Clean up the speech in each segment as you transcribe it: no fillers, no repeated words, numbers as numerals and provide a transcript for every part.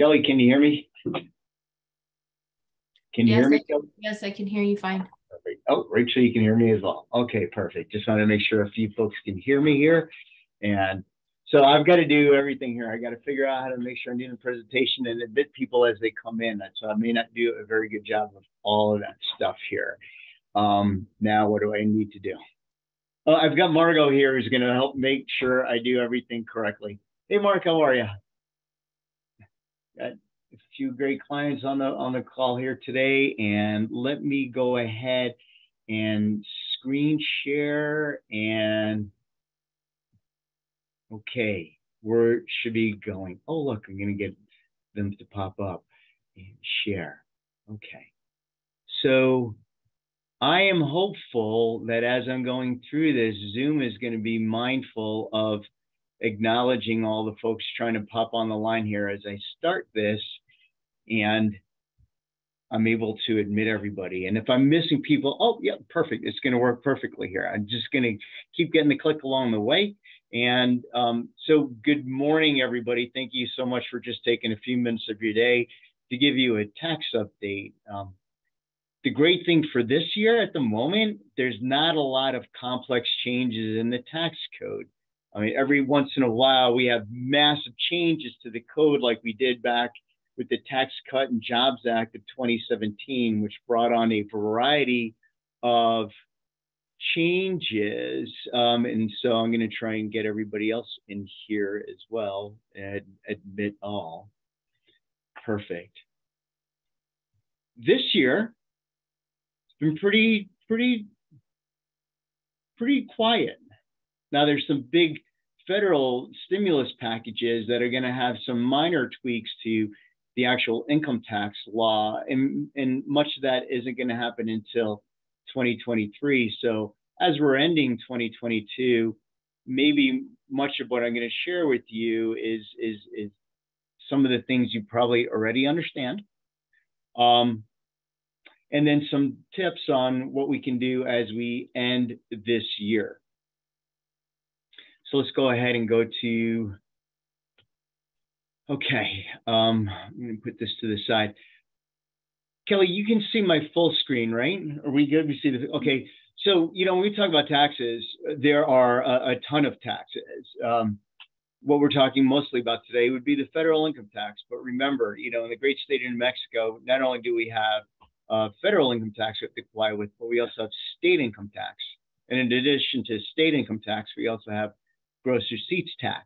Kelly, can you hear me? Can you Yes, hear me, Kelly? yes, I can hear you fine. Perfect. Oh, Rachel, you can hear me as well. Okay, perfect. Just wanted to make sure a few folks can hear me here. And so I've got to do everything here. I got to figure out how to make sure I'm doing the presentation and admit people as they come in. So I may not do a very good job of all of that stuff here. Now, what do I need to do? I've got Margot here who's going to help make sure I do everything correctly. Hey, Mark, how are you? Got a few great clients on the call here today, and let me go ahead and screen share. And okay, where should be going? Oh, look, I'm going to get them to pop up and share. Okay, so I am hopeful that as I'm going through this, Zoom is going to be mindful of acknowledging all the folks trying to pop on the line here as I start this, and I'm able to admit everybody. And if I'm missing people, oh, yeah, perfect. It's going to work perfectly here. I'm just going to keep getting the click along the way. And so good morning, everybody. Thank you so much for just taking a few minutes of your day to give you a tax update. The great thing for this year at the moment, there's not a lot of complex changes in the tax code. I mean, every once in a while, we have massive changes to the code like we did back with the Tax Cut and Jobs Act of 2017, which brought on a variety of changes. And so I'm going to try and get everybody else in here as well and admit all. Perfect. This year, been pretty quiet. Now there's some big federal stimulus packages that are going to have some minor tweaks to the actual income tax law, and much of that isn't going to happen until 2023. So as we're ending 2022, maybe much of what I'm going to share with you is some of the things you probably already understand. And then some tips on what we can do as we end this year. So let's go ahead and go to, okay, I'm going to put this to the side. Kelly, you can see my full screen, right? Are we good? We see the, okay. So, you know, when we talk about taxes, there are a ton of taxes. What we're talking mostly about today would be the federal income tax. But remember, you know, in the great state of New Mexico, not only do we have federal income tax we have to comply with, but we also have state income tax. And in addition to state income tax, we also have gross receipts tax.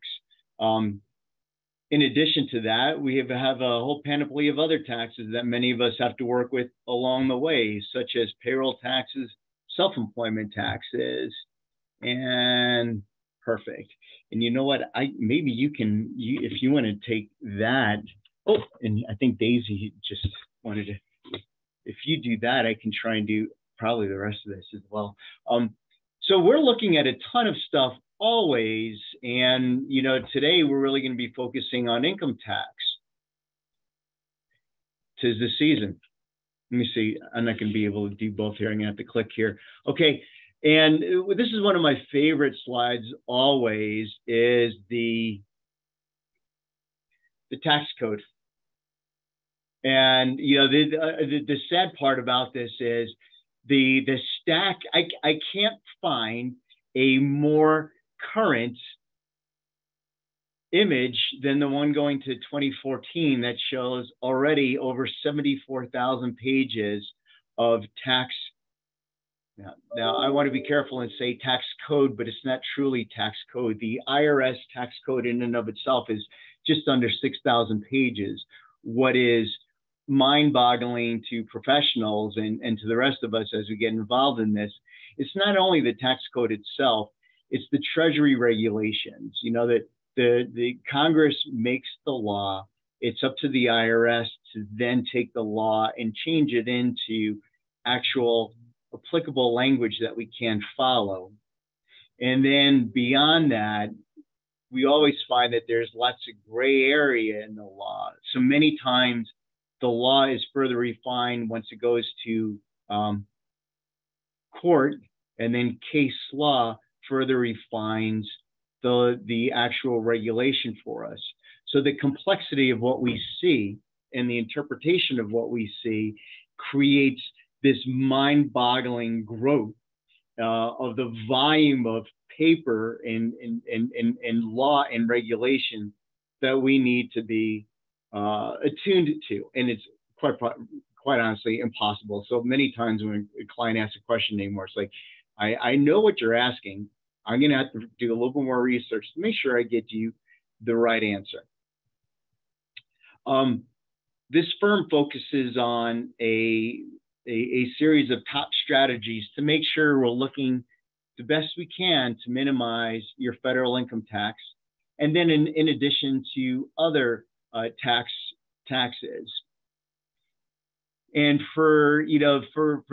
In addition to that, we have a whole panoply of other taxes that many of us have to work with along the way, such as payroll taxes, self-employment taxes, and perfect. And you know what? Maybe you can, if you want to take that. Oh, and I think Daisy just wanted to. If you do that, I can try and do probably the rest of this as well. So we're looking at a ton of stuff always. And, you know, today we're really going to be focusing on income tax. 'Tis the season. Let me see. I'm not going to be able to do both here. I'm going to have to click here. Okay. And this is one of my favorite slides always, is the tax code. And, you know, the sad part about this is the stack, I can't find a more current image than the one going to 2014 that shows already over 74,000 pages of tax. Now, I want to be careful and say tax code, but it's not truly tax code. The IRS tax code in and of itself is just under 6,000 pages. What is mind-boggling to professionals and to the rest of us as we get involved in this, it's not only the tax code itself, it's the Treasury regulations. You know, that the Congress makes the law. It's up to the IRS to then take the law and change it into actual applicable language that we can follow. And then beyond that, we always find that there's lots of gray area in the law. So many times the law is further refined once it goes to court, and then case law further refines the actual regulation for us. So the complexity of what we see and the interpretation of what we see creates this mind-boggling growth of the volume of paper and law and regulation that we need to be attuned to. And it's quite honestly impossible. So many times when a client asks a question anymore, it's like, I know what you're asking. I'm going to have to do a little bit more research to make sure I get you the right answer. This firm focuses on a series of top strategies to make sure we're looking the best we can to minimize your federal income tax, and then in addition to other taxes. And for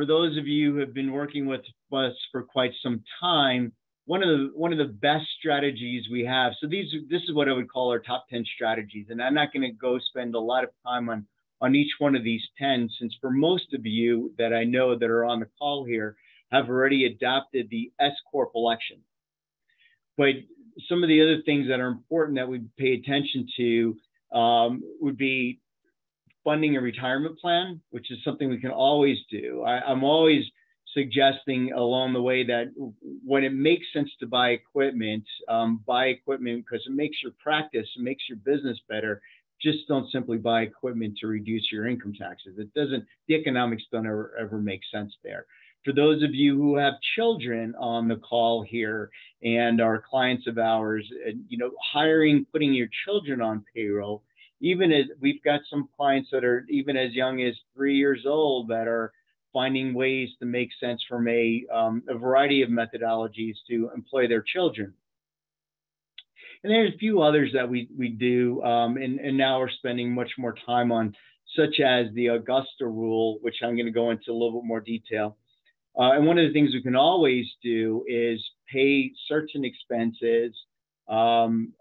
those of you who have been working with us for quite some time, one of the best strategies we have. So this is what I would call our top 10 strategies, and I'm not going to go spend a lot of time on each one of these 10, since for most of you that I know that are on the call here have already adopted the S Corp election. But some of the other things that are important that we pay attention to would be funding a retirement plan, which is something we can always do. I'm always suggesting along the way that when it makes sense to buy equipment because it makes your practice, it makes your business better. Just don't simply buy equipment to reduce your income taxes. The economics don't ever make sense there. For those of you who have children on the call here and are clients of ours, putting your children on payroll, even as we've got some clients that are even as young as 3 years old that are finding ways to make sense from a variety of methodologies to employ their children. And there's a few others that we do, and now we're spending much more time on, such as the Augusta rule, which I'm going to go into a little bit more detail. And one of the things we can always do is pay certain expenses, in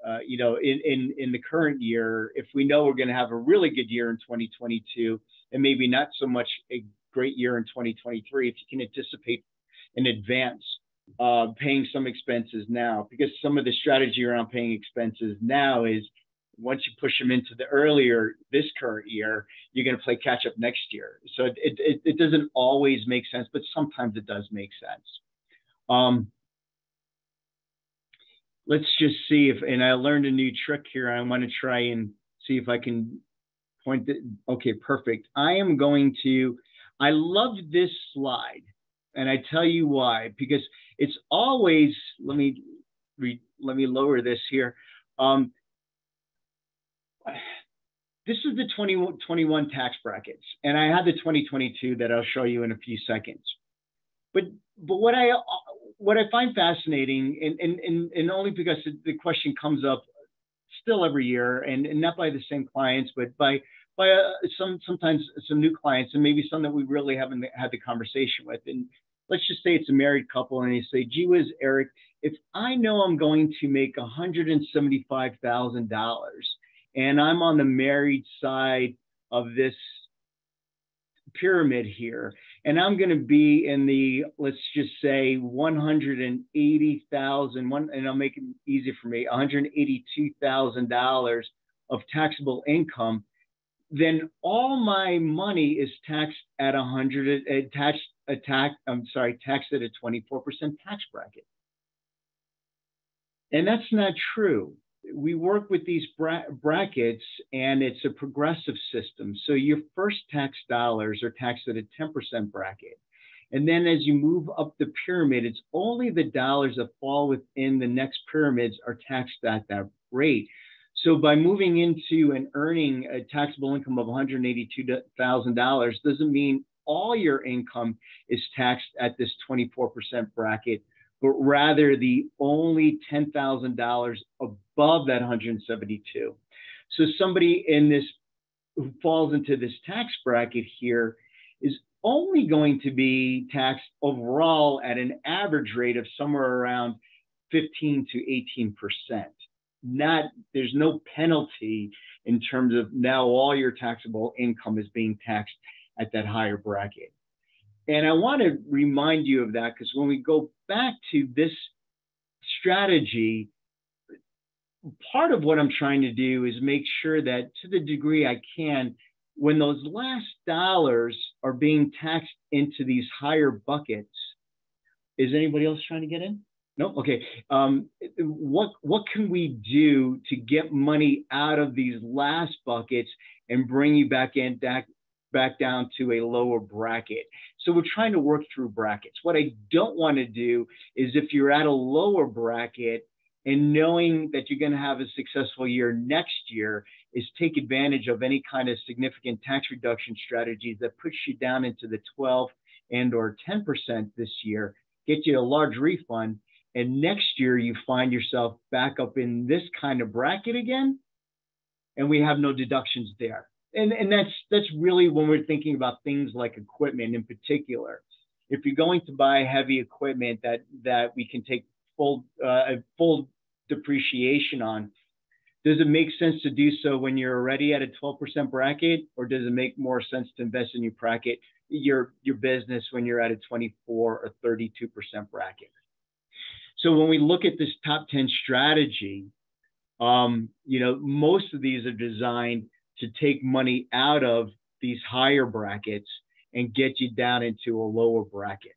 the current year, if we know we're going to have a really good year in 2022, and maybe not so much a great year in 2023, if you can anticipate in advance paying some expenses now, because some of the strategy around paying expenses now is once you push them into this current year, you're going to play catch up next year. So it doesn't always make sense, but sometimes it does make sense. Let's just see and I learned a new trick here. I want to try and see if I can point it. Okay, perfect. I love this slide, and I tell you why, because it's always, let me lower this here. This is the 2021 tax brackets, and I have the 2022 that I'll show you in a few seconds. But what I find fascinating, and only because the question comes up still every year, and not by the same clients, but by sometimes some new clients, and maybe some that we really haven't had the conversation with. And let's just say it's a married couple, and they say, "Gee whiz, Eric, if I know I'm going to make $175,000, and I'm on the married side of this pyramid here, and I'm going to be in the, let's just say 180,000, and I'll make it easy for me, $182,000 of taxable income, then all my money is taxed at taxed at a 24% tax bracket." And that's not true. We work with these brackets, and it's a progressive system. So your first tax dollars are taxed at a 10% bracket. And then as you move up the pyramid, it's only the dollars that fall within the next pyramids are taxed at that rate. So by moving into and earning a taxable income of $182,000 doesn't mean all your income is taxed at this 24% bracket, but rather the only $10,000 above that 172. So somebody who falls into this tax bracket here is only going to be taxed overall at an average rate of somewhere around 15 to 18%. There's no penalty in terms of now all your taxable income is being taxed at that higher bracket. And I want to remind you of that, because when we go back to this strategy, part of what I'm trying to do is make sure that to the degree I can, when those last dollars are being taxed into these higher buckets, is anybody else trying to get in? No? Okay. What can we do to get money out of these last buckets and bring you back down to a lower bracket? So we're trying to work through brackets. What I don't want to do is if you're at a lower bracket and knowing that you're going to have a successful year next year, is take advantage of any kind of significant tax reduction strategies that push you down into the 12 and or 10% this year, get you a large refund, and next year you find yourself back up in this kind of bracket again, and we have no deductions there. And that's really when we're thinking about things like equipment in particular. If you're going to buy heavy equipment that we can take full depreciation on, does it make sense to do so when you're already at a 12% bracket, or does it make more sense to invest in your business when you're at a 24 or 32% bracket? So when we look at this top 10 strategy, most of these are designed to take money out of these higher brackets and get you down into a lower bracket.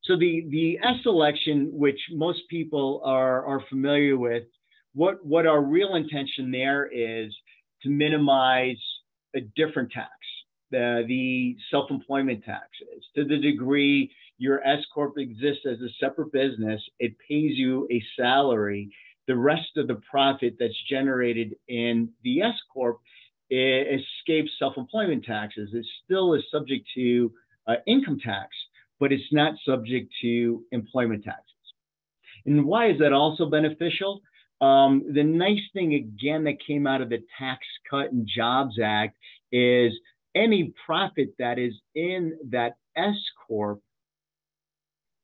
So the S selection, which most people are familiar with, what our real intention there is to minimize a different tax, the self-employment taxes. To the degree your S Corp exists as a separate business, it pays you a salary. The rest of the profit that's generated in the S Corp escapes self-employment taxes. It still is subject to income tax, but it's not subject to employment taxes. And why is that also beneficial? The nice thing, again, that came out of the Tax Cut and Jobs Act is any profit that is in that S Corp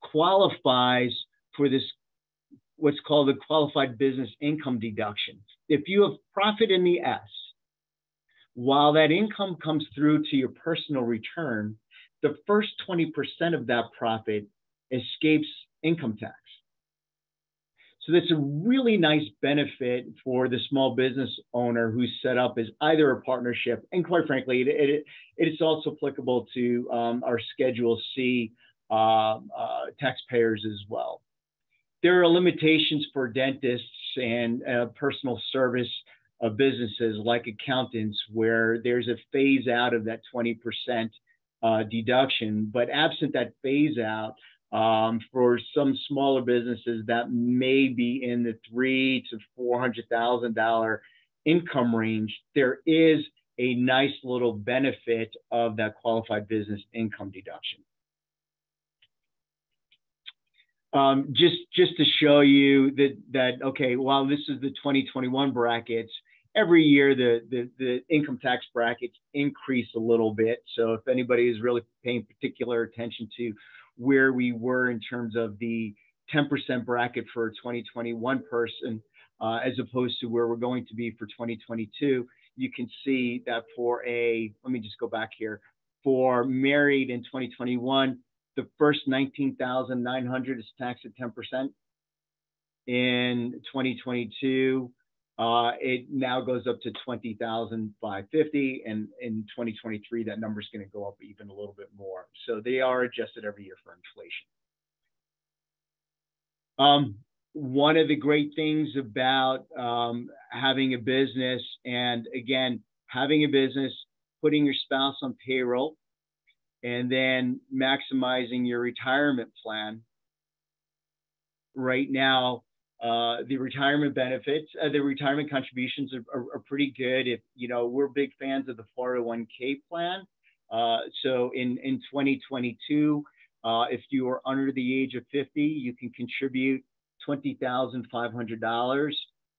qualifies for this, what's called the qualified business income deduction. If you have profit in the S, while that income comes through to your personal return, the first 20% of that profit escapes income tax. So that's a really nice benefit for the small business owner who's set up as either a partnership, and quite frankly, it is also applicable to our Schedule C taxpayers as well. There are limitations for dentists and personal service businesses like accountants, where there's a phase out of that 20% deduction. But absent that phase out, for some smaller businesses that may be in the $300,000 to $400,000 income range, there is a nice little benefit of that qualified business income deduction. Just to show you that okay, while this is the 2021 brackets, every year the income tax brackets increase a little bit. So if anybody is really paying particular attention to where we were in terms of the 10% bracket for a 2021 person, as opposed to where we're going to be for 2022, you can see that let me just go back here, for married in 2021, the first $19,900 is taxed at 10%. In 2022, it now goes up to $20,550, and in 2023, that number is going to go up even a little bit more. So they are adjusted every year for inflation. One of the great things about having a business, and again, having a business, putting your spouse on payroll, and then maximizing your retirement plan. Right now, the retirement benefits, the retirement contributions are pretty good. If we're big fans of the 401k plan. So in 2022, if you are under the age of 50, you can contribute $20,500.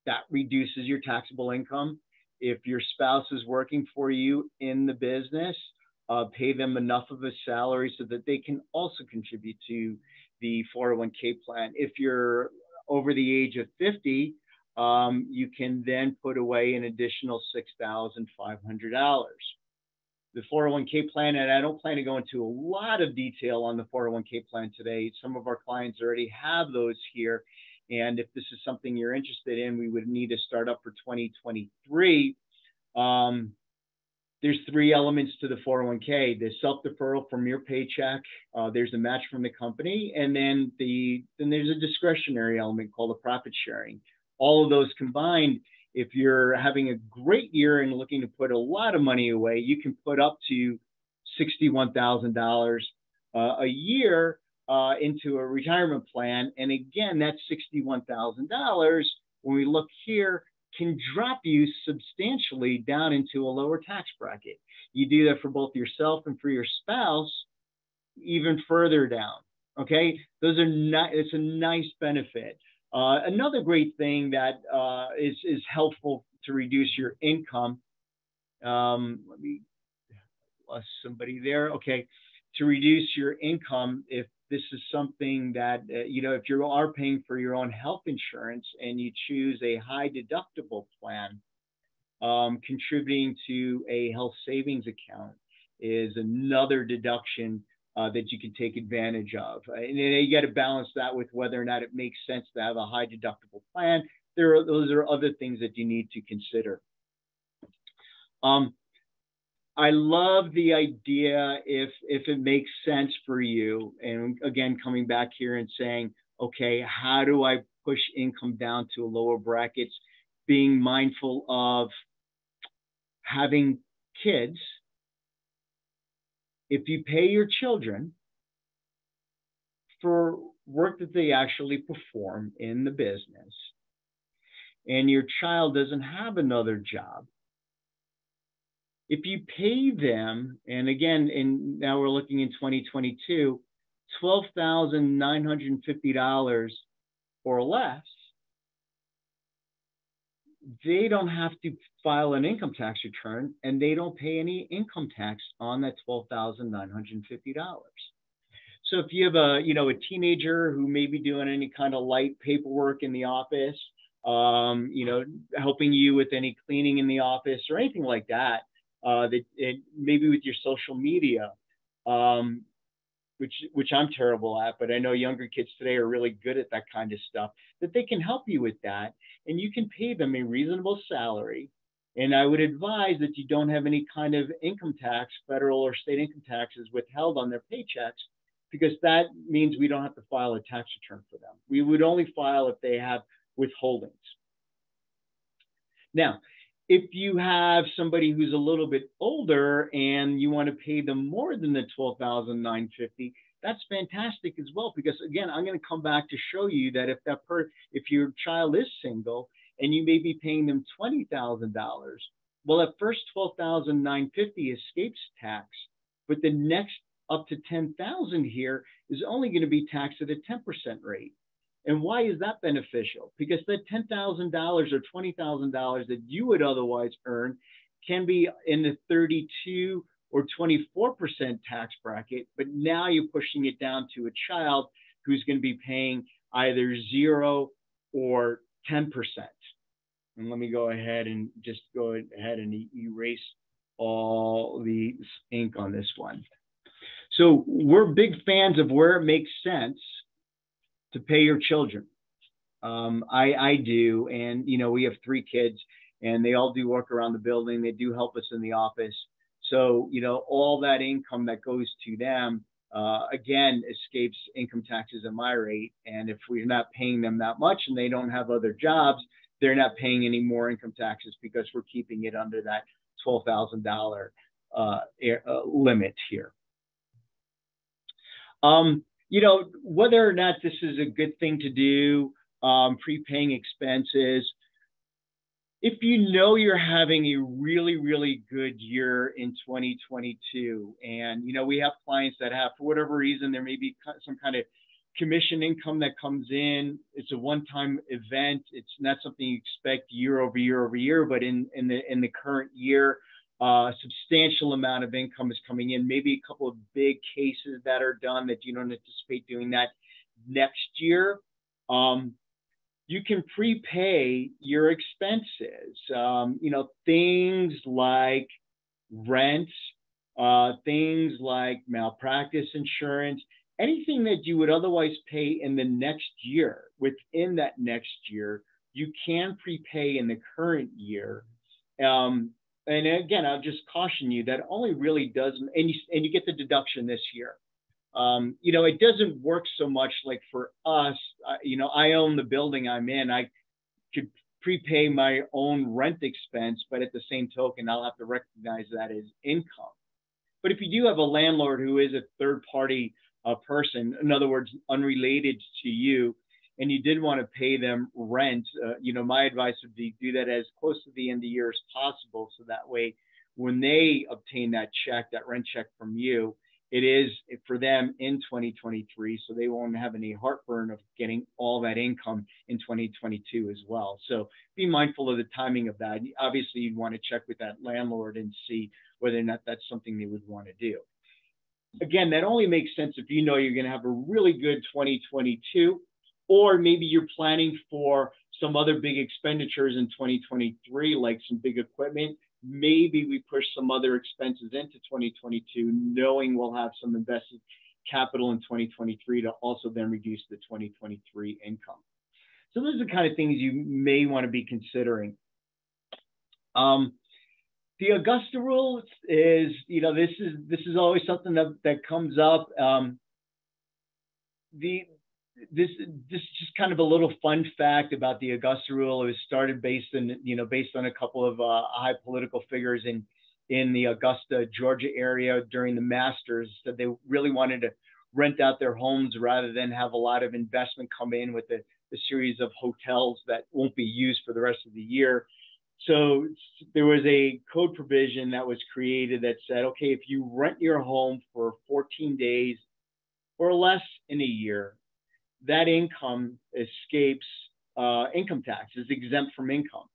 That reduces your taxable income. If your spouse is working for you in the business, pay them enough of a salary so that they can also contribute to the 401k plan. If you're over the age of 50, you can then put away an additional $6,500. The 401k plan, and I don't plan to go into a lot of detail on the 401k plan today. Some of our clients already have those here And if this is something you're interested in, we would need to start up for 2023. There's 3 elements to the 401k. There's self-deferral from your paycheck. There's a match from the company. And then there's a discretionary element called a profit sharing. All of those combined, if you're having a great year and looking to put a lot of money away, you can put up to $61,000 a year into a retirement plan. And again, that $61,000, when we look here, can drop you substantially down into a lower tax bracket. You do that for both yourself and for your spouse, even further down. Okay, it's a nice benefit. Another great thing that is helpful to reduce your income. Let me lost somebody there. Okay, to reduce your income, if this is something that, if you are paying for your own health insurance and you choose a high deductible plan, contributing to a health savings account is another deduction that you can take advantage of. And you got to balance that with whether or not it makes sense to have a high deductible plan. Those are other things that you need to consider. I love the idea if it makes sense for you. And again, coming back here and saying, okay, how do I push income down to lower brackets? Being mindful of having kids. If you pay your children for work that they actually perform in the business, and your child doesn't have another job, if you pay them, and again, now we're looking in 2022, $12,950 or less, they don't have to file an income tax return, and they don't pay any income tax on that $12,950. So if you have a teenager who may be doing any kind of light paperwork in the office, helping you with any cleaning in the office or anything like that, maybe with your social media, which I'm terrible at, but I know younger kids today are really good at that kind of stuff, that they can help you with that, and you can pay them a reasonable salary. And I would advise that you don't have any kind of income tax, federal or state income taxes withheld on their paychecks, because that means we don't have to file a tax return for them. We would only file if they have withholdings. Now, if you have somebody who's a little bit older and you want to pay them more than the $12,950, that's fantastic as well. Because again, I'm going to come back to show you that if your child is single and you may be paying them $20,000, well, that first $12,950 escapes tax, but the next up to $10,000 here is only going to be taxed at a 10% rate. And why is that beneficial? Because that $10,000 or $20,000 that you would otherwise earn can be in the 32 or 24% tax bracket, but now you're pushing it down to a child who's going to be paying either 0 or 10%. And let me go ahead and erase all the ink on this one. So we're big fans of where it makes sense to pay your children. I do, and we have 3 kids, and they all do work around the building. They do help us in the office. So all that income that goes to them, again, escapes income taxes at my rate. And if we're not paying them that much and they don't have other jobs, they're not paying any more income taxes because we're keeping it under that $12,000 limit here. Whether or not this is a good thing to do, prepaying expenses, if you know you're having a really, really good year in 2022, and, we have clients that have, for whatever reason, there may be some kind of commission income that comes in. It's a one-time event. It's not something you expect year over year over year, but in the current year, substantial amount of income is coming in, maybe a couple of big cases that are done that you don't anticipate doing that next year. You can prepay your expenses, things like rent, things like malpractice insurance, anything that you would otherwise pay in the next year, within that next year, you can prepay in the current year. And again, I'll just caution you that only really does, and you get the deduction this year. It doesn't work so much like for us. I own the building I'm in. I could prepay my own rent expense, but at the same token, I'll have to recognize that as income. But if you do have a landlord who is a third party person, in other words, unrelated to you, and you did want to pay them rent, my advice would be do that as close to the end of the year as possible. So that way, when they obtain that check, that rent check from you, it is for them in 2023. So they won't have any heartburn of getting all that income in 2022 as well. So be mindful of the timing of that. Obviously, you'd want to check with that landlord and see whether or not that's something they would want to do. Again, that only makes sense if you know you're going to have a really good 2022, or maybe you're planning for some other big expenditures in 2023, like some big equipment. Maybe we push some other expenses into 2022, knowing we'll have some invested capital in 2023 to also then reduce the 2023 income. So those are the kind of things you may want to be considering. The Augusta rule is, this is always something that comes up. This is just kind of a little fun fact about the Augusta rule. It was started based on a couple of high political figures in the Augusta, Georgia area during the Masters. That they really wanted to rent out their homes rather than have a lot of investment come in with the series of hotels that won't be used for the rest of the year. So there was a code provision that was created that said, okay, if you rent your home for 14 days or less in a year, that income escapes income tax, is exempt from income.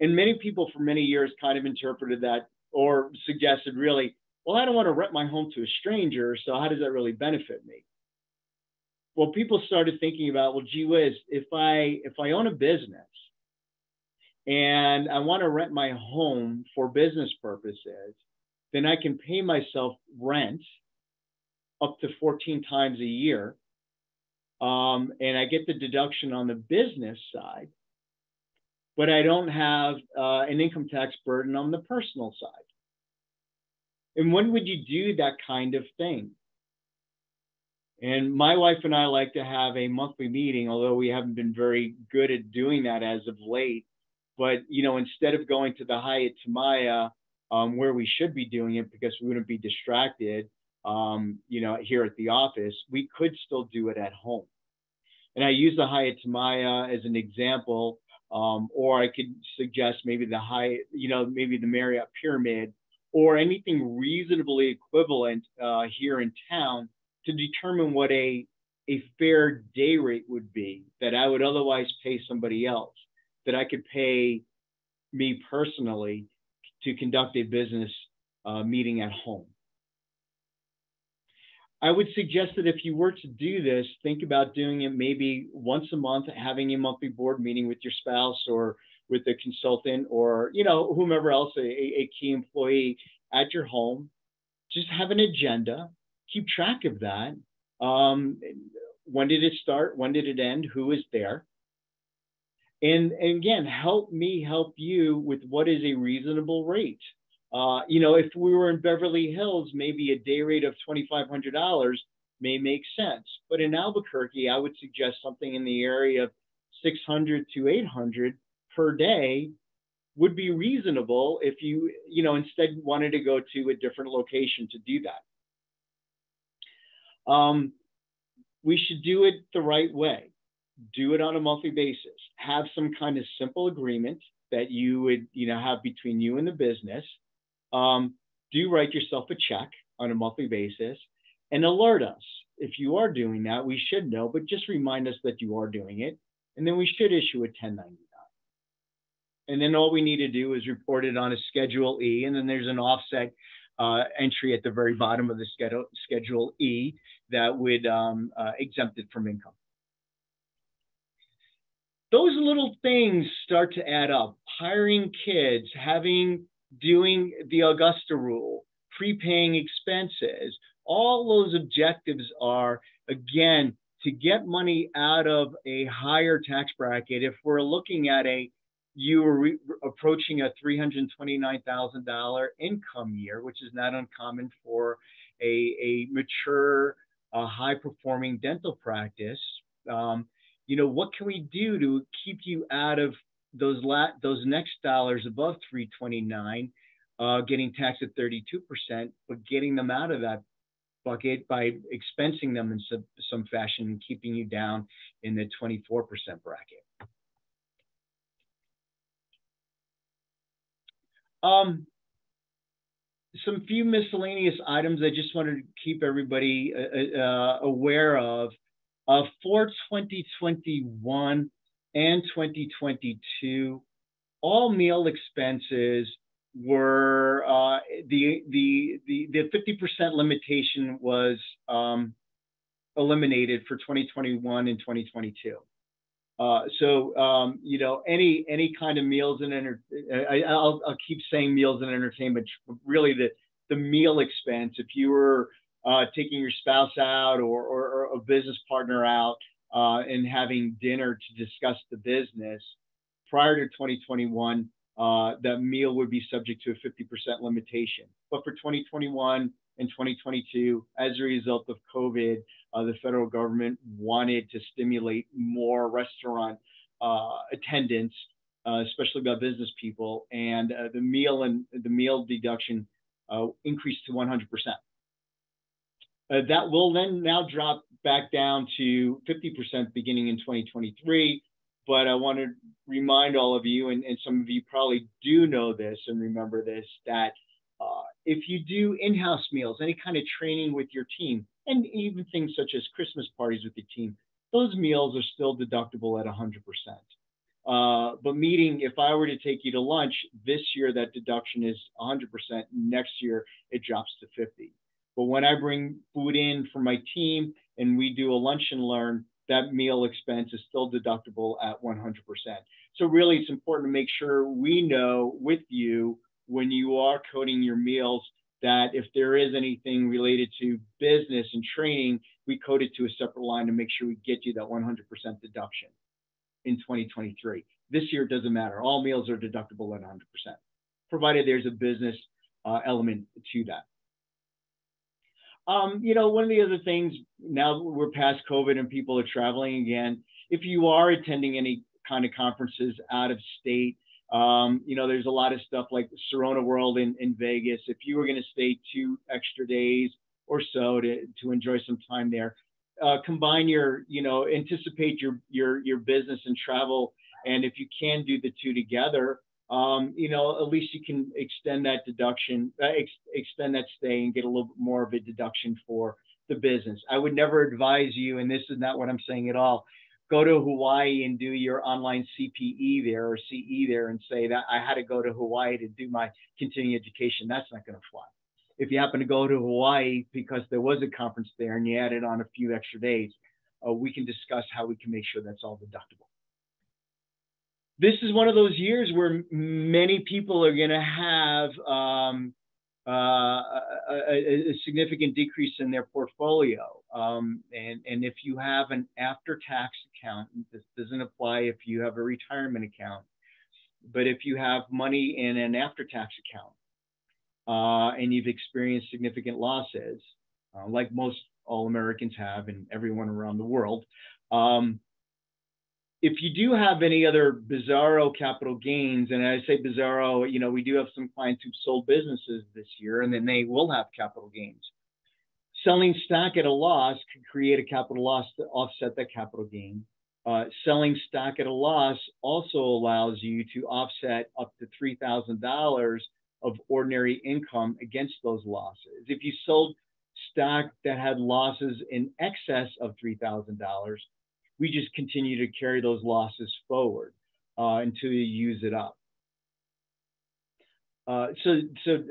And many people for many years kind of interpreted that or suggested really, well, I don't want to rent my home to a stranger, so how does that really benefit me? Well, people started thinking about, well, gee whiz, if I own a business and I want to rent my home for business purposes, then I can pay myself rent up to 14 times a year. And I get the deduction on the business side, but I don't have an income tax burden on the personal side. And when would you do that kind of thing? And my wife and I like to have a monthly meeting, although we haven't been very good at doing that as of late. But, instead of going to the Hyatt Tamaya, where we should be doing it because we wouldn't be distracted, here at the office, we could still do it at home. And I use the Hyatt Tamaya as an example, or I could suggest maybe the Hyatt, maybe the Marriott Pyramid, or anything reasonably equivalent here in town to determine what a fair day rate would be that I would otherwise pay somebody else, that I could pay me personally to conduct a business meeting at home. I would suggest that if you were to do this, think about doing it maybe once a month, having a monthly board meeting with your spouse or with a consultant or, whomever else, a key employee at your home. Just have an agenda, keep track of that. When did it start? When did it end? Who is there? And again, help me help you with what is a reasonable rate. If we were in Beverly Hills, maybe a day rate of $2,500 may make sense. But in Albuquerque, I would suggest something in the area of $600 to $800 per day would be reasonable if you, instead wanted to go to a different location to do that. We should do it the right way. Do it on a monthly basis. Have some kind of simple agreement that you would, have between you and the business. Do write yourself a check on a monthly basis and alert us. If you are doing that, we should know, but just remind us that you are doing it. And then we should issue a 1099. And then all we need to do is report it on a Schedule E. And then there's an offset entry at the very bottom of the Schedule E that would exempt it from income. Those little things start to add up. Hiring kids, doing the Augusta rule, prepaying expenses, All those objectives are, again, to get money out of a higher tax bracket. If we're looking at you were approaching a $329,000 income year, which is not uncommon for a mature, high-performing dental practice. What can we do to keep you out of those next dollars above 329, getting taxed at 32%, but getting them out of that bucket by expensing them in some fashion and keeping you down in the 24% bracket. Some few miscellaneous items I just wanted to keep everybody aware of. For 2021 and 2022, all meal expenses were the 50% limitation was eliminated for 2021 and 2022. Any kind of meals and I'll keep saying meals and entertainment. Really, the meal expense. If you were taking your spouse out or a business partner out and having dinner to discuss the business prior to 2021, that meal would be subject to a 50% limitation. But for 2021 and 2022, as a result of COVID, the federal government wanted to stimulate more restaurant attendance, especially by business people, and the meal deduction increased to 100%. That will then now drop back down to 50% beginning in 2023. But I want to remind all of you, and some of you probably do know this and remember this, that if you do in-house meals, any kind of training with your team, and even things such as Christmas parties with your team, those meals are still deductible at 100%. But if I were to take you to lunch, this year that deduction is 100%. Next year, it drops to 50%. But when I bring food in for my team and we do a lunch and learn, that meal expense is still deductible at 100%. So really, it's important to make sure we know with you when you are coding your meals that if there is anything related to business and training, we code it to a separate line to make sure we get you that 100% deduction in 2023. This year, it doesn't matter. All meals are deductible at 100%, provided there's a business element to that. One of the other things, now we're past COVID and people are traveling again, if you are attending any kind of conferences out of state, there's a lot of stuff like Sorona World in Vegas. If you were going to stay 2 extra days or so to enjoy some time there, combine anticipate your business and travel. And if you can do the two together, at least you can extend that deduction, extend that stay and get a little bit more of a deduction for the business. I would never advise you, and this is not what I'm saying at all, go to Hawaii and do your online CPE there or CE there and say that I had to go to Hawaii to do my continuing education. That's not going to fly. If you happen to go to Hawaii because there was a conference there and you added on a few extra days, we can discuss how we can make sure that's all deductible. This is one of those years where many people are going to have a significant decrease in their portfolio. And if you have an after-tax account, this doesn't apply if you have a retirement account, but if you have money in an after-tax account and you've experienced significant losses, like most all Americans have and everyone around the world, if you do have any other bizarro capital gains, and I say bizarro, we do have some clients who've sold businesses this year, and then they will have capital gains. Selling stock at a loss can create a capital loss to offset that capital gain. Selling stock at a loss also allows you to offset up to $3,000 of ordinary income against those losses. If you sold stock that had losses in excess of $3,000, we just continue to carry those losses forward until you use it up. So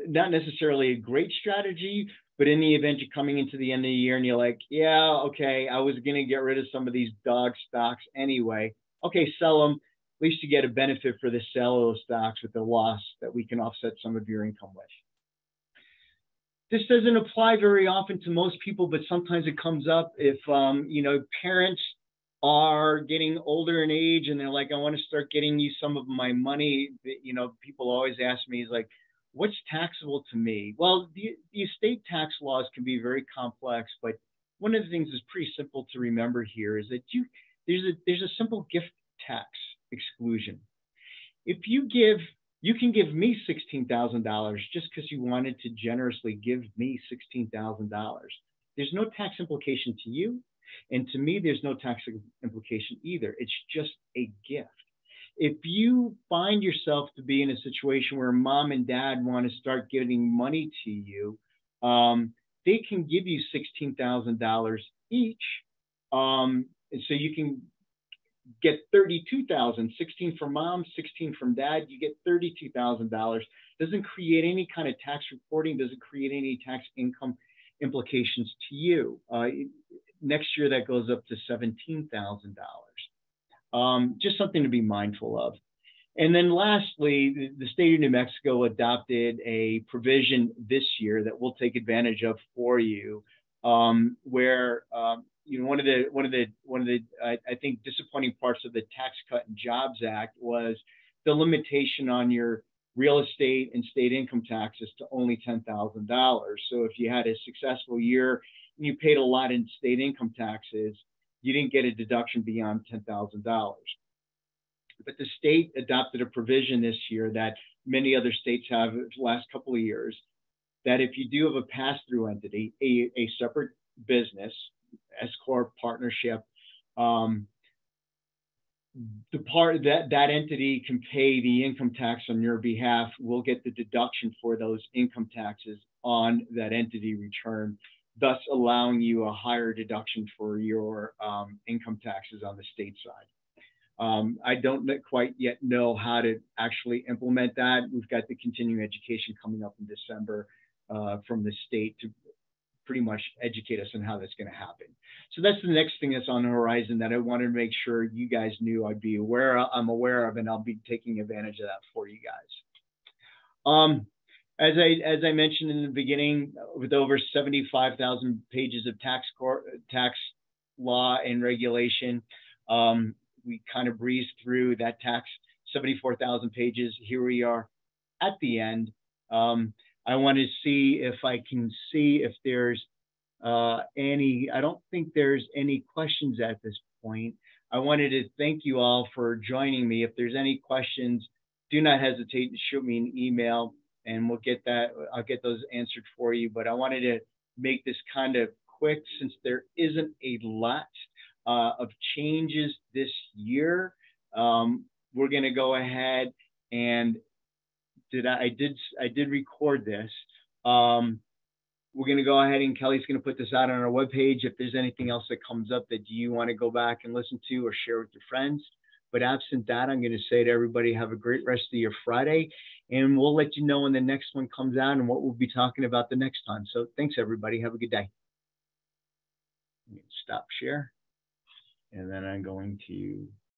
not necessarily a great strategy, but in the event you're coming into the end of the year and you're like, yeah, okay, I was going to get rid of some of these dog stocks anyway. Okay, sell them. At least you get a benefit for the sale of those stocks with the loss that we can offset some of your income with. this doesn't apply very often to most people, but sometimes it comes up if, parents are getting older in age and they're like, I want to start getting you some of my money. People always ask me, is like, what's taxable to me? Well, the estate tax laws can be very complex, but one of the things that's pretty simple to remember here is that there's a simple gift tax exclusion. If you can give me $16,000 just because you wanted to generously give me $16,000. There's no tax implication to you. And to me, there's no tax implication either. It's just a gift. If you find yourself to be in a situation where mom and dad want to start giving money to you, they can give you $16,000 each. And so you can get $32,000, 16 from mom, 16 from dad, you get $32,000. Doesn't create any kind of tax reporting, doesn't create any tax income implications to you. Next year, that goes up to $17,000. Just something to be mindful of. And then lastly, the state of New Mexico adopted a provision this year that we'll take advantage of for you, where one of the I think disappointing parts of the Tax Cut and Jobs Act was the limitation on your real estate and state income taxes to only $10,000. So if you had a successful year and you paid a lot in state income taxes, you didn't get a deduction beyond $10,000. But the state adopted a provision this year that many other states have the last couple of years, that if you do have a pass-through entity, a separate business, S corp, partnership, that entity can pay the income tax on your behalf. Will get the deduction for those income taxes on that entity return, thus allowing you a higher deduction for your income taxes on the state side. I don't quite yet know how to actually implement that. We've got the continuing education coming up in December from the state to pretty much educate us on how that's going to happen. So that's the next thing that's on the horizon that I wanted to make sure you guys knew I'm aware of, and I'll be taking advantage of that for you guys. As I mentioned in the beginning, with over 75,000 pages of tax law and regulation, we kind of breezed through that tax, 74,000 pages. Here we are at the end. I want to see if I can see if there's I don't think there's any questions at this point. I wanted to thank you all for joining me. If there's any questions, do not hesitate to shoot me an email and I'll get those answered for you. But I wanted to make this kind of quick since there isn't a lot of changes this year. We're going to go ahead and I did record this. We're going to go ahead and Kelly's going to put this out on our webpage. If there's anything else that comes up that you want to go back and listen to or share with your friends. But absent that, I'm going to say to everybody, have a great rest of your Friday. And we'll let you know when the next one comes out and what we'll be talking about the next time. So thanks, everybody. Have a good day. Stop share. And then I'm going to